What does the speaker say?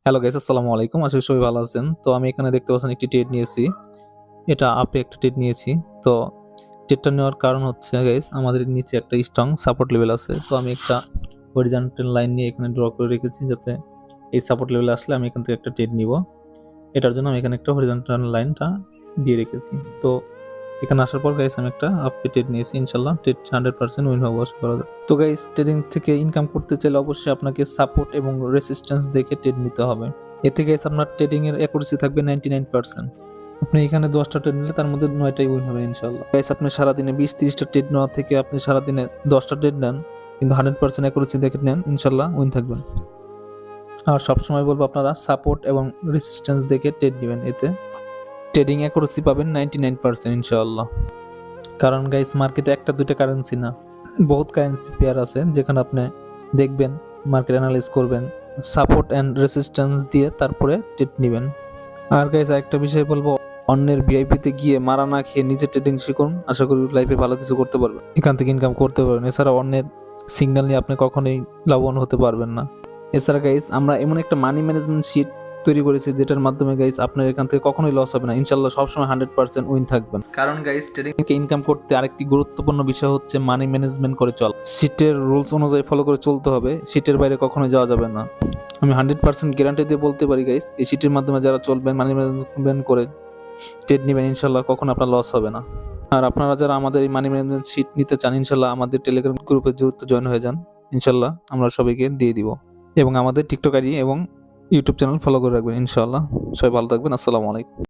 Hello guys, আসসালামু আলাইকুম। আশা করি সবাই ভালো আছেন। তো আমি এখানে দেখতে পাচ্ছেন একটি ট্রেড নিয়েছি। এটা আপে একটা ট্রেড নিয়েছি। তো ট্রেডটা নেওয়ার কারণ হচ্ছে গাইস, আমাদের নিচে একটা স্ট্রং সাপোর্ট লেভেল আছে। তো আমি একটা হরিজন্টাল লাইন নিয়ে এখানে ড্র করে রেখেছি, যাতে এই সাপোর্ট লেভেলে আসলে আমি এখান থেকে একটা ট্রেড নিব। এটার জন্য আমি এখানে একটা হরিজন্টাল লাইনটা দিয়ে রেখেছি। তো এখানে আসার পর গাইস আমি একটা আপে ট্রেড নিয়েছি। ইনশাল্লাহ ট্রেড 100% উইন হবো আশা করা যায়। তো গাইস, ট্রেডিং থেকে ইনকাম করতে চাইলে অবশ্যই আপনাকে সাপোর্ট এবং রেসিস্ট্যান্স দেখে ট্রেড নিতে হবে। এতে গাইস আপনার ট্রেডিং এর অ্যাকুরেসি থাকবে 99%। আপনি এখানে 10টা ট্রেড নিলে তার মধ্যে 9টাই উইন হবে ইনশাআল্লাহ। গাইস, আপনি সারাদিনে 20-30টা ট্রেড নেওয়া থেকে আপনি সারাদিনে 10টা ট্রেড নেন, কিন্তু 100% অ্যাকুরেসি দেখে নেন, ইনশাআল্লাহ উইন থাকবেন। আর সবসময় বলবো আপনারা সাপোর্ট এবং রেসিস্ট্যান্স দেখে ট্রেড নেবেন, এতে ট্রেডিং অ্যাকুরেসি পাবেন 99% ইনশাআল্লাহ। কারণ গাইস, মার্কেটে একটা দুইটা কারেন্সি না, বহুত কারেন্সি পেয়ার আছে, যেখানে আপনি দেখবেন, মার্কেট অ্যানালাইজ করবেন, সাপোর্ট অ্যান্ড রেসিস্ট্যান্স দিয়ে তারপরে ট্রেড নেবেন। আর গাইস, একটা বিষয় বলবো, অন্যের ভিআইপিতে গিয়ে মারা না খেয়ে নিজে ট্রেডিং শিখুন। আশা করি লাইফে ভালো কিছু করতে পারবেন, এখান থেকে ইনকাম করতে পারবেন। এছাড়া অন্যের সিগন্যাল নিয়ে আপনি কখনোই লাভবান হতে পারবেন না। এছাড়া গাইস, আমরা এমন একটা মানি ম্যানেজমেন্ট শিট তৈরি করেছি, যেটার মাধ্যমে গাইস আপনার এখান থেকে কখনোই লস হবে না, ইনশাল্লাহ সবসময় 100% উইন থাকবেন। কারণ গাইস, ট্রেডিং থেকে ইনকাম করতে আরেকটি গুরুত্বপূর্ণ বিষয় হচ্ছে মানি ম্যানেজমেন্ট করে চল। শিটের রুলস অনুযায়ী ফলো করে চলতে হবে, শিটের বাইরে কখনোই যাওয়া যাবে না। আমি 100% গ্যারান্টি দিয়ে বলতে পারি গাইস, এই শিটের মাধ্যমে যারা চলবেন, মানি ম্যানেজমেন্ট করে ট্রেড নেবেন, ইনশাল্লাহ কখনো আপনার লস হবে না। আর আপনারা যারা আমাদের এই মানি ম্যানেজমেন্ট শিট নিতে চান, ইনশাল্লাহ আমাদের টেলিগ্রাম গ্রুপে দ্রুত জয়েন হয়ে যান, ইনশাল্লাহ আমরা সবাইকে দিয়ে দিব। এবং আমাদের টিকটক আইডি এবং ইউটিউব চ্যানেল ফলো করে রাখবেন ইনশাআল্লাহ। সবাই ভালো থাকবেন। আসসালামু আলাইকুম।